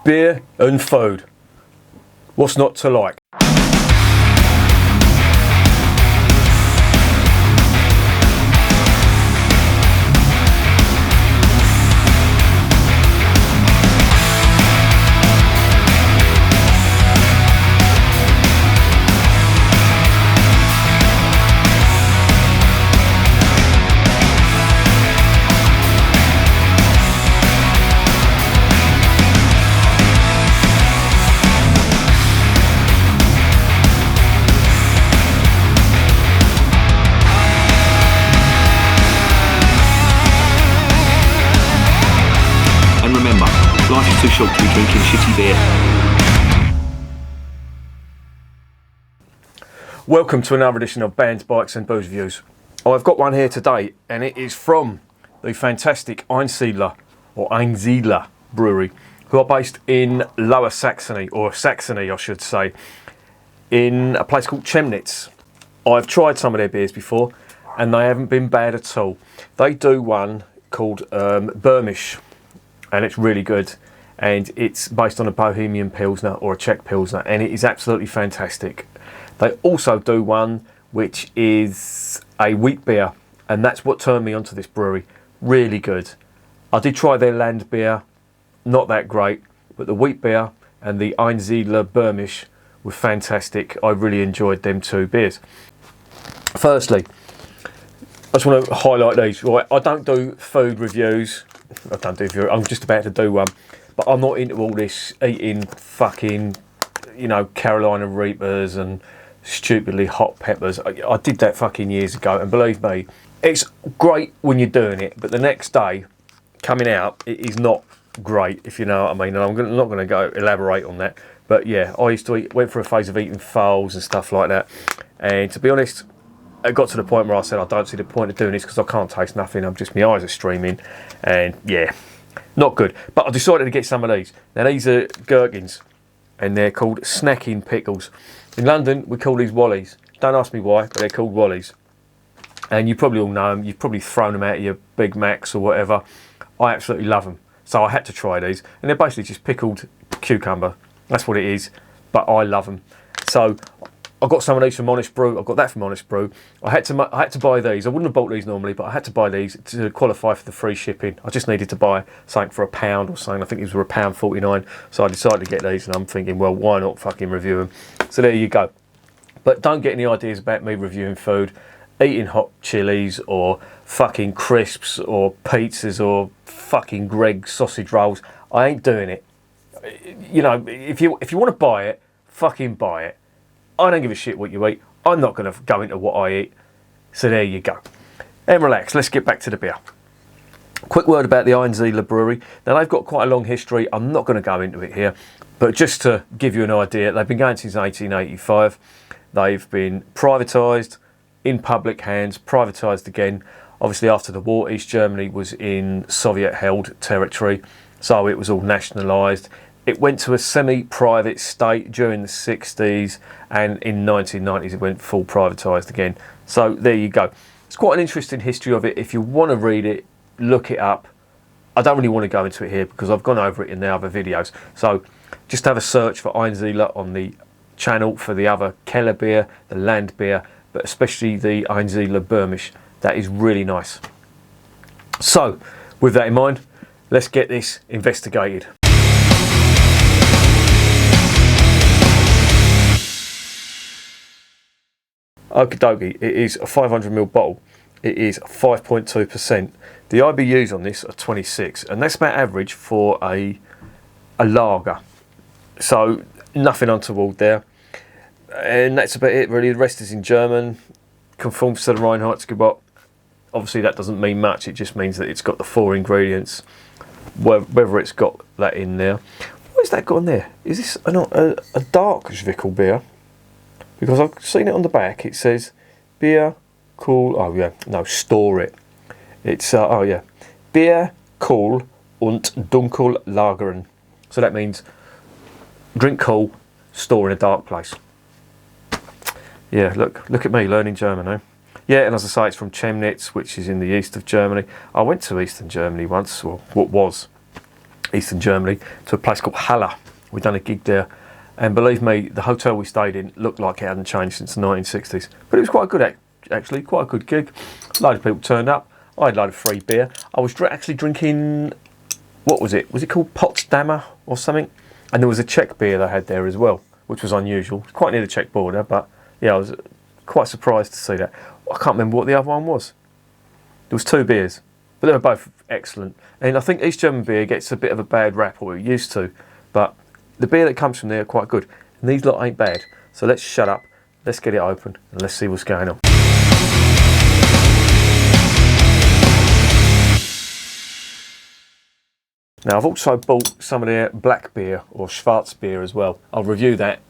Beer and food. What's not to like? Life is too short to be drinking shitty beer. Welcome to another edition of Bands, Bikes and Booze Reviews. I've got one here today and it is from the fantastic Einsiedler Brewery, who are based in Lower Saxony, or Saxony I should say, in a place called Chemnitz. I've tried some of their beers before and they haven't been bad at all. They do one called Burmish, and it's really good, and it's based on a Bohemian Pilsner or a Czech Pilsner, and it is absolutely fantastic. They also do one which is a wheat beer, and that's what turned me onto this brewery. Really good. I did try their land beer, not that great, but the wheat beer and the Einsiedler Burmish were fantastic. I really enjoyed them two beers. Firstly, I just want to highlight these. Right, I don't do food reviews. I'm just about to do one, but I'm not into all this eating fucking, Carolina Reapers and stupidly hot peppers. I did that fucking years ago, and believe me, it's great when you're doing it, but the next day, coming out, it is not great, if you know what I mean. And I'm not going to go elaborate on that, but yeah, I used to went through a phase of eating foals and stuff like that, and to be honest, it got to the point where I said I don't see the point of doing this because I can't taste nothing. My eyes are streaming, and yeah, not good. But I decided to get some of these. Now these are gherkins, and they're called snacking pickles. In London we call these Wallies. Don't ask me why, but they're called Wallies. And you probably all know them. You've probably thrown them out of your Big Macs or whatever. I absolutely love them, so I had to try these. And they're basically just pickled cucumber. That's what it is. But I love them. So I got some of these from Honest Brew. I got that from Honest Brew. I had to buy these. I wouldn't have bought these normally, but I had to buy these to qualify for the free shipping. I just needed to buy something for £1 or something. I think it was £1.49. So I decided to get these, and I'm thinking, well, why not fucking review them? So there you go. But don't get any ideas about me reviewing food, eating hot chilies or fucking crisps or pizzas or fucking Greg's sausage rolls. I ain't doing it. If you want to buy it, fucking buy it. I don't give a shit what you eat. I'm not going to go into what I eat. So there you go. And relax, let's get back to the beer. Quick word about the Einsiedler Brewery. Now they've got quite a long history. I'm not going to go into it here. But just to give you an idea, they've been going since 1885. They've been privatised, in public hands, privatised again. Obviously after the war, East Germany was in Soviet-held territory. So it was all nationalised. It went to a semi-private state during the 60s, and in 1990s it went full privatised again. So there you go. It's quite an interesting history of it. If you want to read it, look it up. I don't really want to go into it here because I've gone over it in the other videos. So just have a search for Einsiedler on the channel for the other Keller beer, the land beer, but especially the Einsiedler Burmish. That is really nice. So with that in mind, let's get this investigated. Okie dokie, it is a 500ml bottle. It is 5.2%. The IBUs on this are 26, and that's about average for a lager. So nothing untoward there. And that's about it really. The rest is in German. Conforms to the Reinheitsgebot. Obviously that doesn't mean much. It just means that it's got the 4 ingredients. Whether it's got that in there. What is that got in there? Is this a dark Zwickelbier? Because I've seen it on the back. It says beer, cool. Oh yeah, no, store it. It's oh yeah, beer, cool und dunkel lagern. So that means drink cool, store in a dark place. Yeah, look at me learning German, eh? Yeah, and as I say, it's from Chemnitz, which is in the east of Germany. I went to Eastern Germany once, or what was. Eastern Germany, to a place called Halle. We'd done a gig there, and believe me, the hotel we stayed in looked like it hadn't changed since the 1960s. But it was quite good, actually, quite a good gig. A load of people turned up. I had a load of free beer. I was actually drinking, what was it? Was it called Potsdamer or something? And there was a Czech beer they had there as well, which was unusual. Quite near the Czech border, but yeah, I was quite surprised to see that. I can't remember what the other one was. There was 2 beers, but they were both excellent. And I think East German beer gets a bit of a bad rap, or it used to, but the beer that comes from there are quite good. And these lot ain't bad. So let's shut up, let's get it open, and let's see what's going on. Now I've also bought some of their black beer, or Schwarz beer as well. I'll review that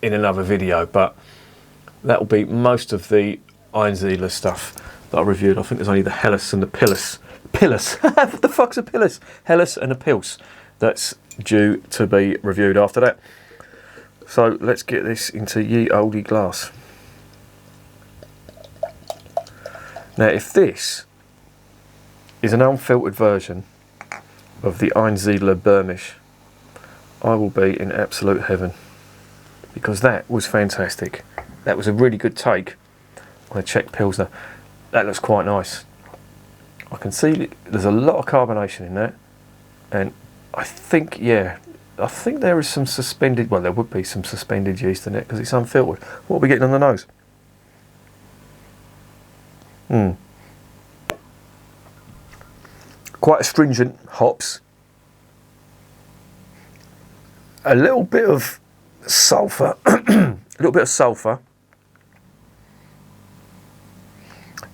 in another video, but that will be most of the Einsiedler stuff that I reviewed. I think there's only the Helles and the Pillis. What the fuck's a Pillis? Helles and a Pils. That's due to be reviewed after that. So let's get this into ye olde glass. Now if this is an unfiltered version of the Einsiedler Bermisch, I will be in absolute heaven, because that was fantastic. That was a really good take on a Czech Pilsner. That looks quite nice. I can see there's a lot of carbonation in that, and I think, yeah, I think there is some suspended, well, there would be some suspended yeast in it because it's unfiltered. What are we getting on the nose? Quite astringent hops. A little bit of sulphur, a little bit of sulphur.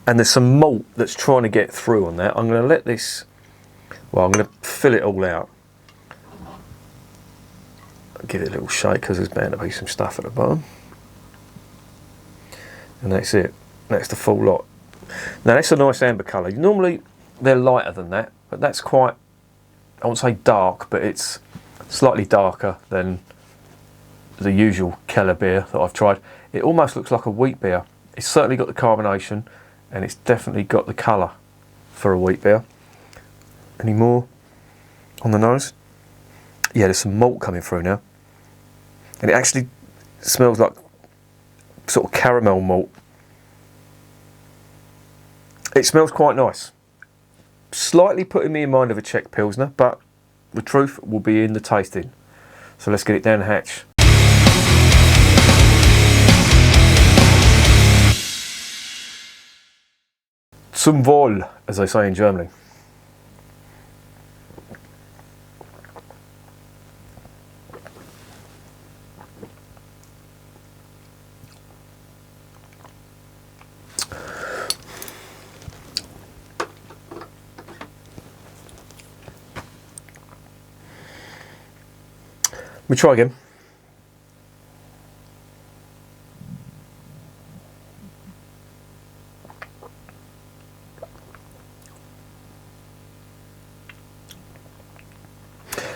And there's some malt that's trying to get through on that. I'm going to let this, well, I'm going to fill it all out. I'll give it a little shake because there's bound to be some stuff at the bottom. And that's it. That's the full lot. Now that's a nice amber colour. Normally they're lighter than that, but that's quite, I won't say dark, but it's slightly darker than the usual Keller beer that I've tried. It almost looks like a wheat beer. It's certainly got the carbonation, and it's definitely got the colour for a wheat beer. Any more on the nose? Yeah, there's some malt coming through now. And it actually smells like sort of caramel malt. It smells quite nice. Slightly putting me in mind of a Czech Pilsner, but the truth will be in the tasting. So let's get it down the hatch. Zum Wohl, as they say in Germany. Let me try again.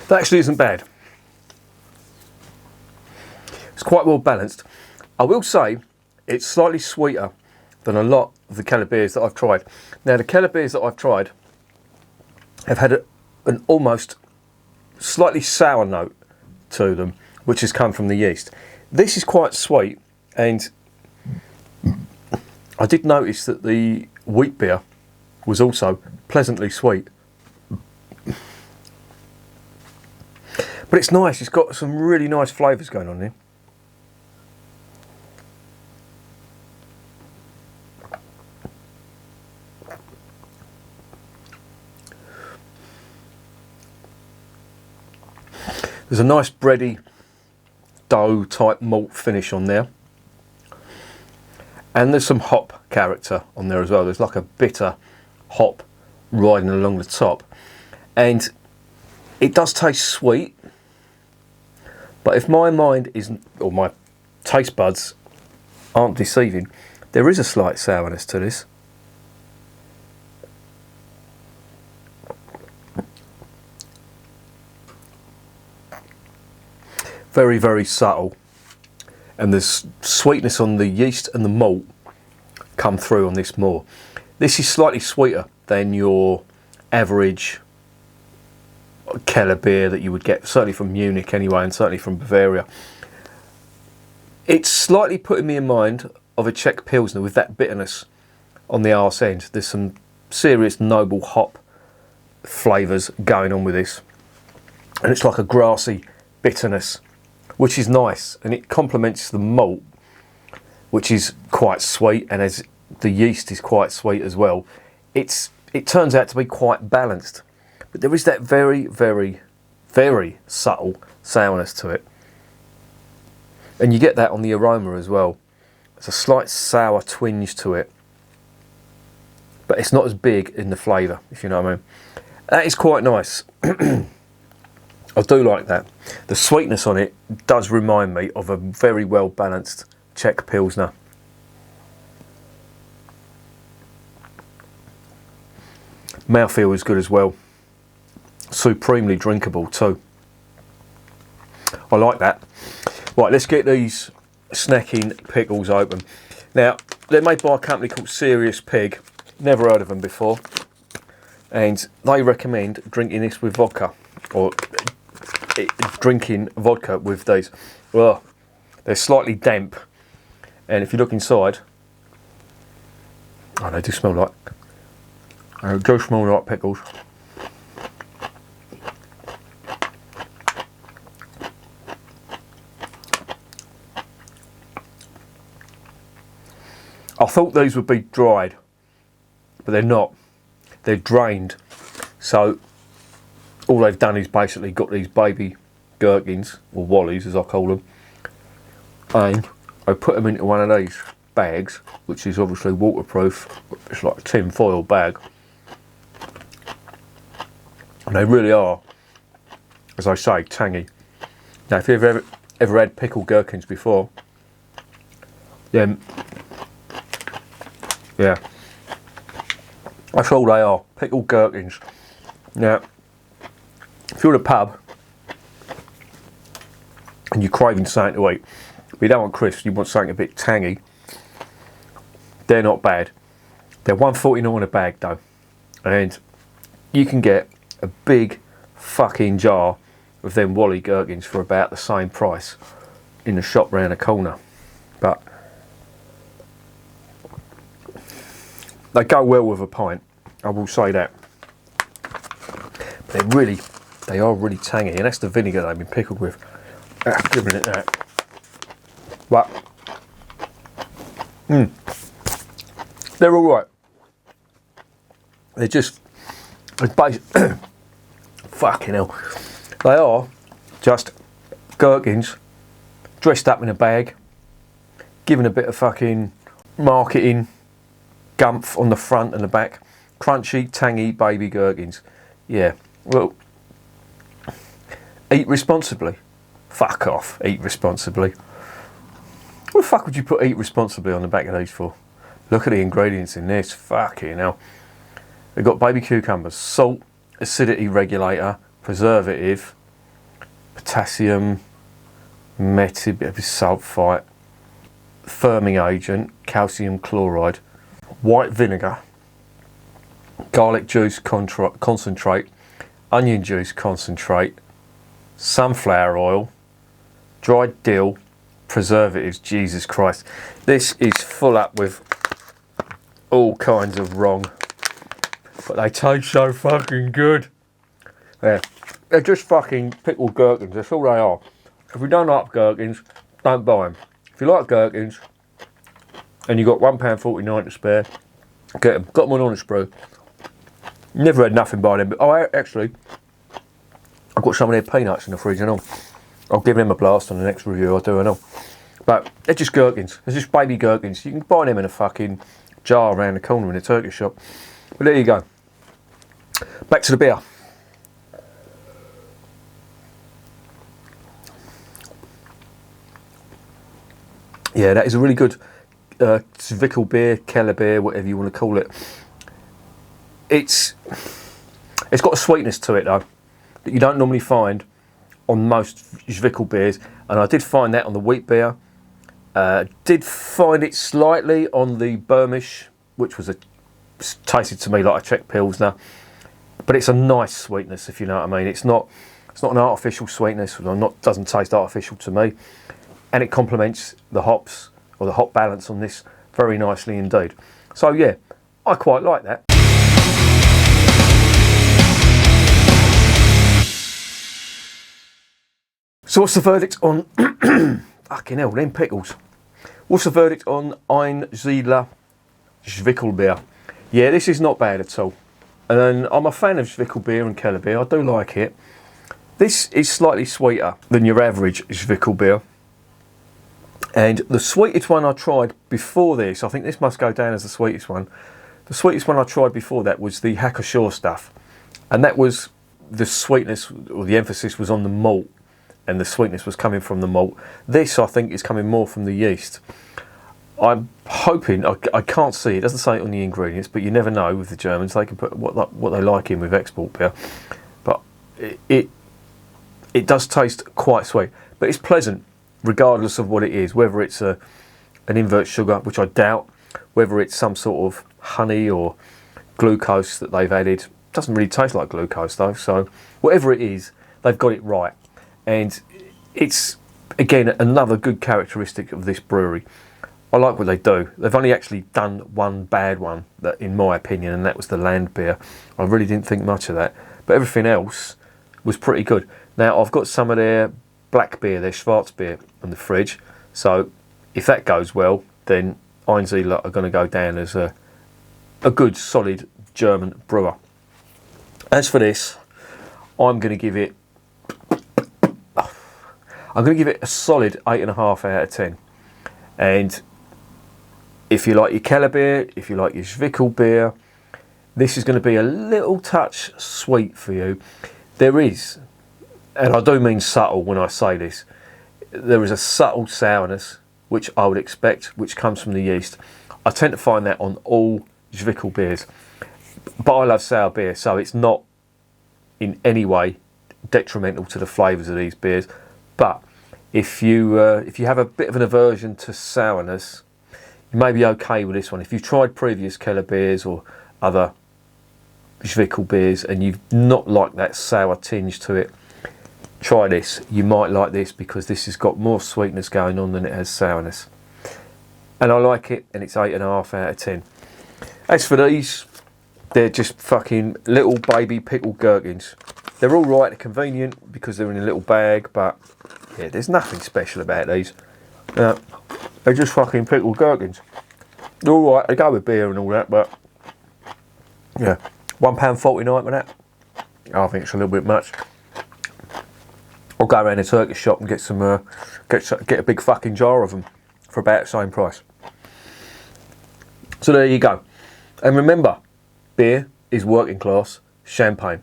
That actually isn't bad. It's quite well balanced. I will say it's slightly sweeter than a lot of the Keller beers that I've tried. Now the Keller beers that I've tried have had an almost slightly sour note to them, which has come from the yeast. This is quite sweet, and I did notice that the wheat beer was also pleasantly sweet. But it's nice, it's got some really nice flavours going on here. There's a nice bready dough type malt finish on there. And there's some hop character on there as well. There's like a bitter hop riding along the top. And it does taste sweet. But if my mind isn't, or my taste buds aren't deceiving, there is a slight sourness to this. Very, very subtle. And there's sweetness on the yeast and the malt come through on this more. This is slightly sweeter than your average Keller beer that you would get certainly from Munich anyway, and certainly from Bavaria. It's slightly putting me in mind of a Czech Pilsner with that bitterness on the arse end. There's some serious noble hop flavours going on with this, and it's like a grassy bitterness, which is nice, and it complements the malt, which is quite sweet, and as the yeast is quite sweet as well. It turns out to be quite balanced, but there is that very, very, very subtle sourness to it, and you get that on the aroma as well. There's a slight sour twinge to it, but it's not as big in the flavour, if you know what I mean. That is quite nice. I do like that. The sweetness on it does remind me of a very well balanced Czech Pilsner. Mouthfeel is good as well. Supremely drinkable too. I like that. Right, let's get these snacking pickles open. Now, they're made by a company called Serious Pig. Never heard of them before. And they recommend drinking this with vodka. Or drinking vodka with these. Well, they're slightly damp. And if you look inside, oh, they do smell like pickles. I thought these would be dried, but they're not. They're drained. So all they've done is basically got these baby gherkins, or wallies as I call them, and I put them into one of these bags, which is obviously waterproof. It's like a tin foil bag. And they really are, as I say, tangy. Now, if you've ever had pickled gherkins before, then yeah, that's all they are, pickled gherkins. Now, if you're at a pub and you're craving something to eat, but you don't want crisps, you want something a bit tangy, they're not bad. They're $1.49 a bag though, and you can get a big fucking jar of them Wally gherkins for about the same price in the shop round the corner. But they go well with a pint, I will say that. But they are really tangy, and that's the vinegar they've been pickled with. Giving it that. But they're all right. They're just fucking hell. They are just gherkins dressed up in a bag, given a bit of fucking marketing gumph on the front and the back. Crunchy, tangy baby gherkins. Yeah, well, eat responsibly. Fuck off, eat responsibly. What the fuck would you put eat responsibly on the back of these for? Look at the ingredients in this, fucking hell. They've got baby cucumbers, salt, acidity regulator, preservative, potassium, metabisulfite, firming agent, calcium chloride, white vinegar, garlic juice concentrate, onion juice concentrate, sunflower oil, dried dill, preservatives. Jesus Christ, this is full up with all kinds of wrong, but they taste so fucking good. Yeah, they're just fucking pickled gherkins, that's all they are. If you don't like gherkins, don't buy them. If you like gherkins and you've got £1.49 to spare, get them. Got them on Honest Brew. Never had nothing by them, but actually I've got some of their peanuts in the fridge and all. I'll give them a blast on the next review I do and all. But they're just gherkins. They're just baby gherkins. You can buy them in a fucking jar around the corner in a turkey shop. But there you go. Back to the beer. Yeah, that is a really good Zwickelbier, Keller beer, whatever you want to call it. It's got a sweetness to it though that you don't normally find on most Zwickelbiers, and I did find that on the wheat beer. Did find it slightly on the Burmish, which was tasted to me like a Czech Pilsner, but it's a nice sweetness, if you know what I mean. It's not an artificial sweetness, doesn't taste artificial to me, and it complements the hops or the hop balance on this very nicely indeed. So yeah, I quite like that. So what's the verdict on fucking hell, them pickles? What's the verdict on Iron Zla Zwickelbier? Yeah, this is not bad at all. And I'm a fan of Zwickelbier and Kellerbier. I do like it. This is slightly sweeter than your average Zwickelbier. And the sweetest one I tried before this, I think this must go down as the sweetest one. The sweetest one I tried before that was the Hacker-Shaw stuff. And that was the sweetness, or the emphasis was on the malt. And the sweetness was coming from the malt. This, I think, is coming more from the yeast. I'm hoping, I can't see, it doesn't say it on the ingredients, but you never know with the Germans. They can put what they like in with export beer. But it does taste quite sweet. But it's pleasant, regardless of what it is. Whether it's an invert sugar, which I doubt. Whether it's some sort of honey or glucose that they've added. It doesn't really taste like glucose, though. So whatever it is, they've got it right. And it's, again, another good characteristic of this brewery. I like what they do. They've only actually done one bad one, that, in my opinion, and that was the land beer. I really didn't think much of that. But everything else was pretty good. Now, I've got some of their black beer, their Schwarzbier, in the fridge. So if that goes well, then Einsiedler are going to go down as a good, solid German brewer. As for this, I'm going to give it a solid 8.5 out of 10. And if you like your Kellerbier, if you like your Zwickelbier, this is going to be a little touch sweet for you. There is, and I do mean subtle when I say this, there is a subtle sourness, which I would expect, which comes from the yeast. I tend to find that on all Zwickelbiers. But I love sour beer, so it's not in any way detrimental to the flavours of these beers. But if you have a bit of an aversion to sourness, you may be okay with this one. If you've tried previous Keller beers or other Zwickelbiers and you've not liked that sour tinge to it, try this. You might like this because this has got more sweetness going on than it has sourness. And I like it, and it's 8.5 out of 10. As for these, they're just fucking little baby pickle gherkins. They're all right, they're convenient because they're in a little bag, but yeah, there's nothing special about these. They're just fucking pickled gherkins. They're all right, they go with beer and all that, but yeah, £1.49 for that. I think it's a little bit much. I'll go around the Turkish shop and get some, get a big fucking jar of them for about the same price. So there you go. And remember, beer is working class champagne.